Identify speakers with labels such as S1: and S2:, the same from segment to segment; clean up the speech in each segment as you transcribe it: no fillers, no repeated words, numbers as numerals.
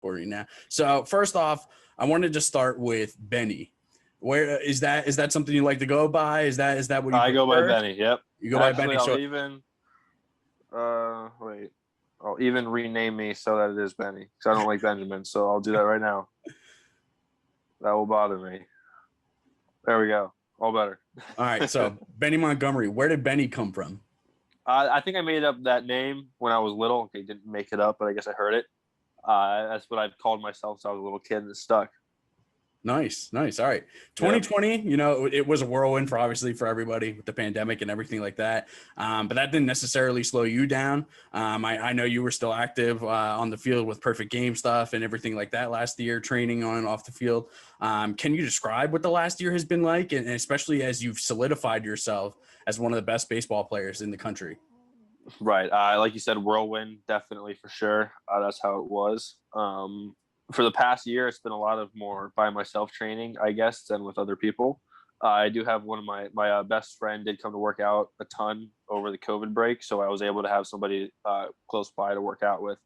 S1: recording now. So first off, I wanted to start with Benny. Where is that? Is that something you like to go by? Is that what you prefer?
S2: I go by Benny. Yep.
S1: You go by Benny.
S2: I'll even rename me so that it is Benny because I don't like Benjamin. So I'll do that right now. That will bother me. There we go. All better.
S1: All right. So Benny Montgomery, where did Benny come from?
S2: I think I made up that name when I was little. Okay, didn't make it up, but I guess I heard it. That's what I've called myself since I was a little kid, and it stuck.
S1: Nice. All right. 2020, it was a whirlwind for everybody with the pandemic and everything like that. But that didn't necessarily slow you down. I know you were still active on the field with perfect game stuff and everything like that last year, training on and off the field. Can you describe what the last year has been like, and especially as you've solidified yourself as one of the best baseball players in the country?
S2: Right. Like you said, whirlwind, definitely for sure. That's how it was. For the past year, it's been a lot of more by myself training, I guess, than with other people. I do have one of my best friend did come to work out a ton over the COVID break. So I was able to have somebody close by to work out with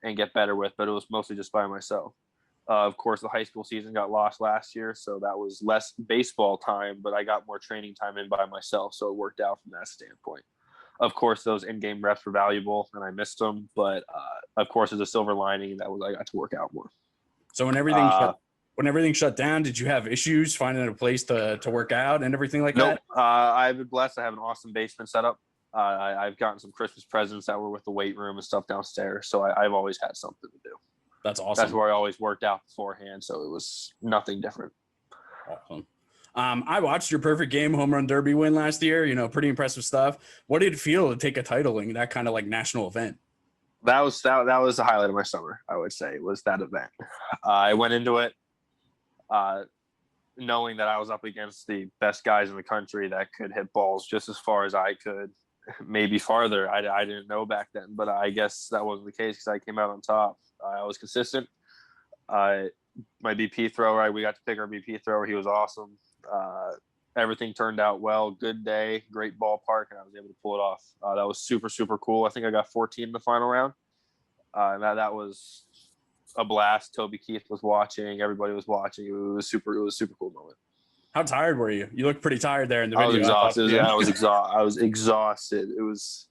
S2: and get better with, but it was mostly just by myself. Of course, the high school season got lost last year, so that was less baseball time, but I got more training time in by myself. So it worked out from that standpoint. Of course, those in-game reps were valuable, and I missed them. But of course, there's a silver lining that was I got to work out more.
S1: So when everything shut down, did you have issues finding a place to work out and everything like that?
S2: I've been blessed. I have an awesome basement set up. I've gotten some Christmas presents that were with the weight room and stuff downstairs. So I've always had something to do.
S1: That's awesome.
S2: That's where I always worked out beforehand. So it was nothing different.
S1: Awesome. I watched your perfect game home run derby win last year, pretty impressive stuff. What did it feel to take a title in that kind of like national event?
S2: That was the highlight of my summer, I would say, was that event. I went into it knowing that I was up against the best guys in the country that could hit balls just as far as I could, maybe farther. I didn't know back then, but I guess that wasn't the case because I came out on top. I was consistent. My BP thrower, we got to pick our BP thrower. He was awesome. Everything turned out well. Good day, great ballpark, and I was able to pull it off. That was super, super cool. I think I got 14 in the final round. And that was a blast. Toby Keith was watching. Everybody was watching. It was super cool moment.
S1: How tired were you? You looked pretty tired there in the video.
S2: I was exhausted. Yeah, I was exhausted. It was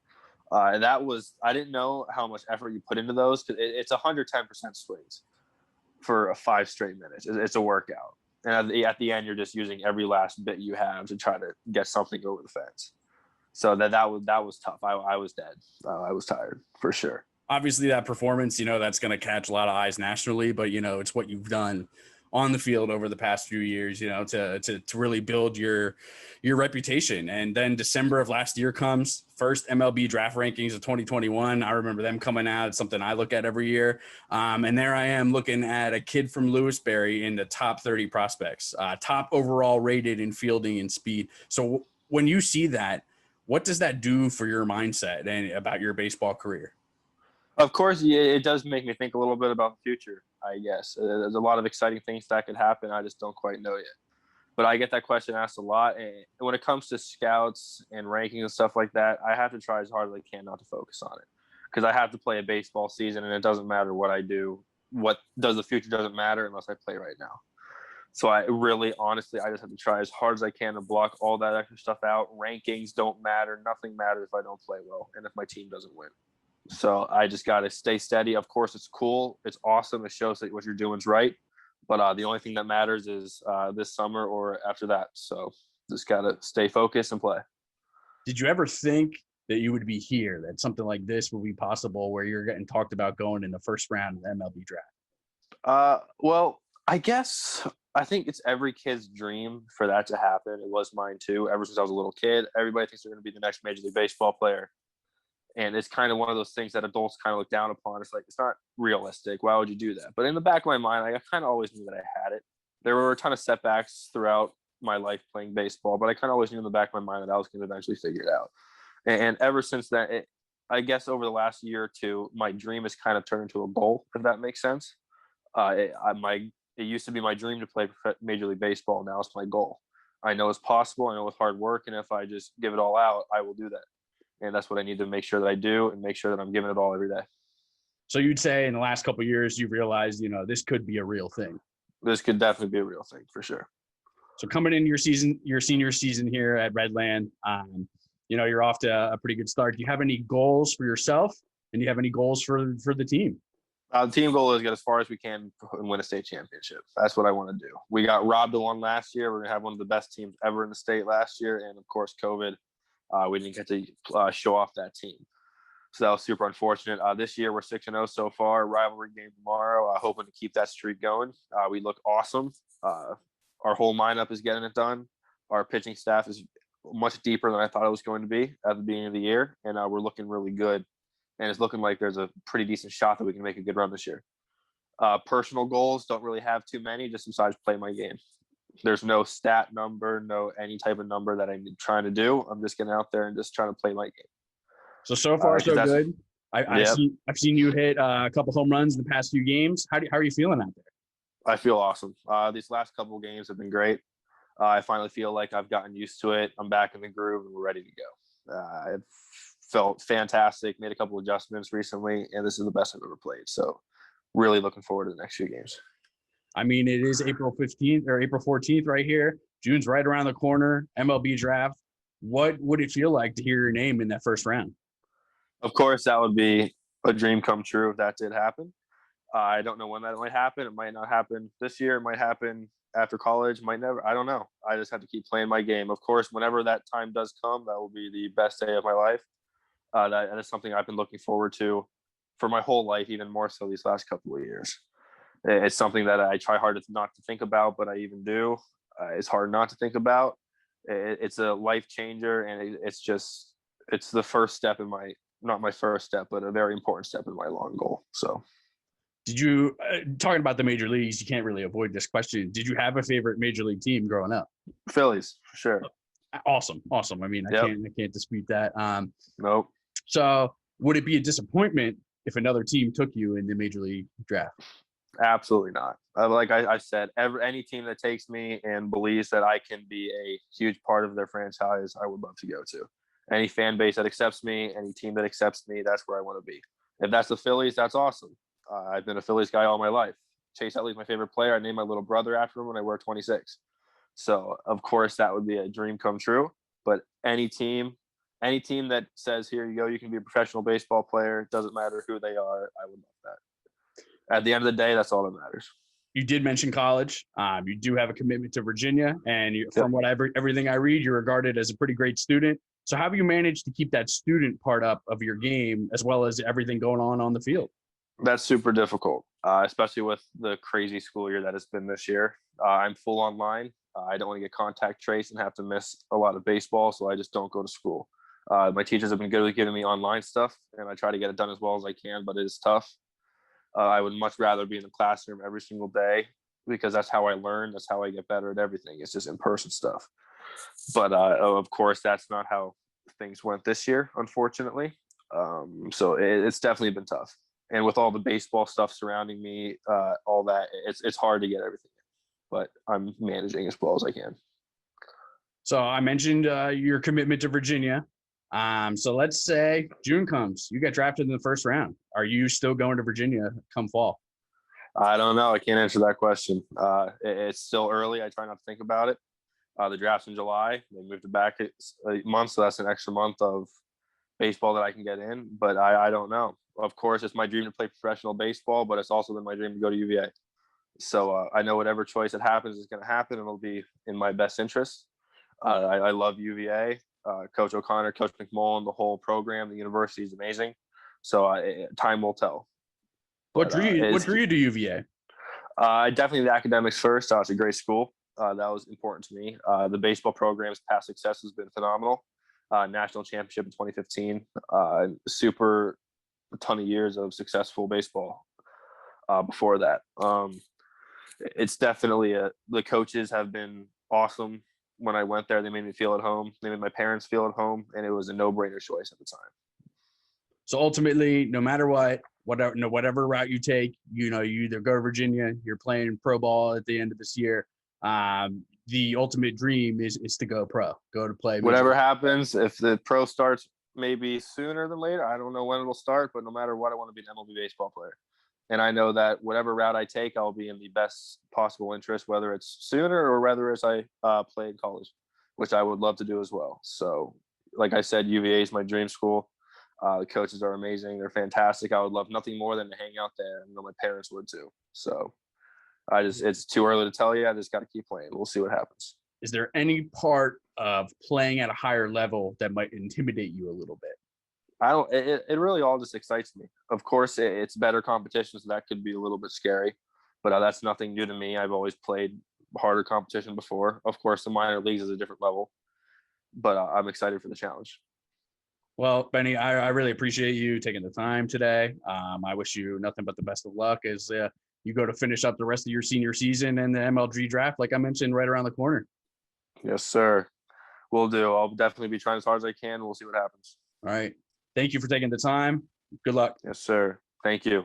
S2: I didn't know how much effort you put into those because it's 110% swings for 5 straight minutes. It's a workout. And at the end, you're just using every last bit you have to try to get something over the fence. So that was tough. I was dead. I was tired for sure.
S1: Obviously, that performance, that's going to catch a lot of eyes nationally, but it's what you've done on the field over the past few years, to really build your reputation. And then December of last year comes, first MLB draft rankings of 2021. I remember them coming out. It's something I look at every year. And there I am looking at a kid from Lewisberry in the top 30 prospects, top overall rated in fielding and speed. So when you see that, what does that do for your mindset and about your baseball career?
S2: Of course, it does make me think a little bit about the future, I guess. There's a lot of exciting things that could happen. I just don't quite know yet. But I get that question asked a lot. And when it comes to scouts and rankings and stuff like that, I have to try as hard as I can not to focus on it. Because I have to play a baseball season, and it doesn't matter what I do. What does the future doesn't matter unless I play right now. So I really, honestly, I just have to try as hard as I can to block all that extra stuff out. Rankings don't matter. Nothing matters if I don't play well and if my team doesn't win. So I just got to stay steady. Of course, it's cool. It's awesome. It shows that what you're doing is right. But the only thing that matters is this summer or after that. So just got to stay focused and play.
S1: Did you ever think that you would be here, that something like this would be possible where you're getting talked about going in the first round of the MLB draft?
S2: Well, I think it's every kid's dream for that to happen. It was mine too. Ever since I was a little kid, everybody thinks they're going to be the next Major League Baseball player. And it's kind of one of those things that adults kind of look down upon. It's like, it's not realistic. Why would you do that? But in the back of my mind, I kind of always knew that I had it. There were a ton of setbacks throughout my life playing baseball, but I kind of always knew in the back of my mind that I was going to eventually figure it out. And ever since then, I guess over the last year or two, my dream has kind of turned into a goal, if that makes sense. It used to be my dream to play Major League Baseball. Now it's my goal. I know it's possible. I know with hard work, and if I just give it all out, I will do that. And that's what I need to make sure that I do and make sure that I'm giving it all every day.
S1: So you'd say in the last couple of years, you've realized, this could be a real thing.
S2: This could definitely be a real thing for sure.
S1: So coming into your senior season here at Redland, you're off to a pretty good start. Do you have any goals for yourself, and do you have any goals for the team?
S2: The team goal is to get as far as we can and win a state championship. That's what I want to do. We got robbed of one last year. We're going to have one of the best teams ever in the state last year. And, of course, COVID, we didn't get to show off that team. So that was super unfortunate. This year, we're 6-0 so far. Rivalry game tomorrow. Hoping to keep that streak going. We look awesome. Our whole lineup is getting it done. Our pitching staff is much deeper than I thought it was going to be at the beginning of the year. And we're looking really good. And it's looking like there's a pretty decent shot that we can make a good run this year. Personal goals, don't really have too many, just besides play my game. There's no stat number, no any type of number that I'm trying to do. I'm just getting out there and just trying to play my game.
S1: So far, so good. I've seen you hit a couple home runs in the past few games. How are you feeling out there?
S2: I feel awesome. These last couple of games have been great. I finally feel like I've gotten used to it. I'm back in the groove and we're ready to go. I've felt fantastic, made a couple adjustments recently, and this is the best I've ever played. So really looking forward to the next few games.
S1: I mean, it is April 15th or April 14th right here. June's right around the corner, MLB draft. What would it feel like to hear your name in that first round?
S2: Of course, that would be a dream come true if that did happen. I don't know when that might happen. It might not happen this year. It might happen after college. Might never. I don't know. I just have to keep playing my game. Of course, whenever that time does come, that will be the best day of my life. That is something I've been looking forward to for my whole life, even more so these last couple of years. It's something that I try hard not to think about, but I even do. It's hard not to think about. It's a life changer, and it's the first step in not my first step, but a very important step in my long goal. So
S1: did you, talking about the major leagues, you can't really avoid this question. Did you have a favorite major league team growing up?
S2: Phillies, for sure.
S1: Awesome. I mean, I can't dispute that.
S2: Nope.
S1: So would it be a disappointment if another team took you in the major league draft?
S2: Absolutely not. Like I said, any team that takes me and believes that I can be a huge part of their franchise, I would love to go to. Any fan base that accepts me, any team that accepts me, that's where I want to be. If that's the Phillies, that's awesome. I've been a Phillies guy all my life. Chase Utley's my favorite player. I named my little brother after him when I were 26. So, of course, that would be a dream come true. But any team that says, here you go, you can be a professional baseball player, doesn't matter who they are, I would love that. At the end of the day, that's all that matters.
S1: You did mention college. You do have a commitment to Virginia. And from everything I read, you're regarded as a pretty great student. So how have you managed to keep that student part up of your game as well as everything going on the field?
S2: That's super difficult, especially with the crazy school year that it's been this year. I'm full online. I don't want to get contact traced and have to miss a lot of baseball, so I just don't go to school. My teachers have been good with giving me online stuff, and I try to get it done as well as I can, but it is tough. I would much rather be in the classroom every single day because that's how I learn. That's how I get better at everything. It's just in-person stuff. But, of course, that's not how things went this year, unfortunately. So it's definitely been tough. And with all the baseball stuff surrounding me, all that, it's hard to get everything in. But I'm managing as well as I can.
S1: So I mentioned your commitment to Virginia. So let's say June comes. You get drafted in the first round. Are you still going to Virginia come fall?
S2: I don't know. I can't answer that question. It's still early. I try not to think about it. The draft's in July. They moved it back a month, so that's an extra month of baseball that I can get in. But I don't know. Of course, it's my dream to play professional baseball, but it's also been my dream to go to UVA. So I know whatever choice that happens is going to happen, and it'll be in my best interest. I love UVA. Coach O'Connor, Coach McMullen, the whole program, the university is amazing. So time will tell.
S1: What drew you to UVA?
S2: Definitely the academics first. It's a great school. That was important to me. The baseball program's past success has been phenomenal. National championship in 2015. Super ton of years of successful baseball before that. It's definitely the coaches have been awesome. When I went there, they made me feel at home. They made my parents feel at home, and it was a no-brainer choice at the time.
S1: So ultimately, no matter whatever route you take, you either go to Virginia, you're playing pro ball at the end of this year. The ultimate dream is to go pro, go to play.
S2: Whatever happens, if the pro starts maybe sooner than later. I don't know when it'll start, but no matter what, I want to be an MLB baseball player. And I know that whatever route I take, I'll be in the best possible interest, whether it's sooner or whether it's I play in college, which I would love to do as well. So, like I said, UVA is my dream school. The coaches are amazing. They're fantastic. I would love nothing more than to hang out there. And my parents would too. So it's too early to tell you. I just got to keep playing. We'll see what happens.
S1: Is there any part of playing at a higher level that might intimidate you a little bit?
S2: It really all just excites me. Of course, it's better competition, so that could be a little bit scary, but that's nothing new to me. I've always played harder competition before. Of course, the minor leagues is a different level, but I'm excited for the challenge.
S1: Well, Benny, I really appreciate you taking the time today. I wish you nothing but the best of luck as you go to finish up the rest of your senior season and the MLB draft, like I mentioned, right around the corner.
S2: Yes, sir. Will do. I'll definitely be trying as hard as I can. We'll see what happens.
S1: All right. Thank you for taking the time. Good luck.
S2: Yes, sir. Thank you.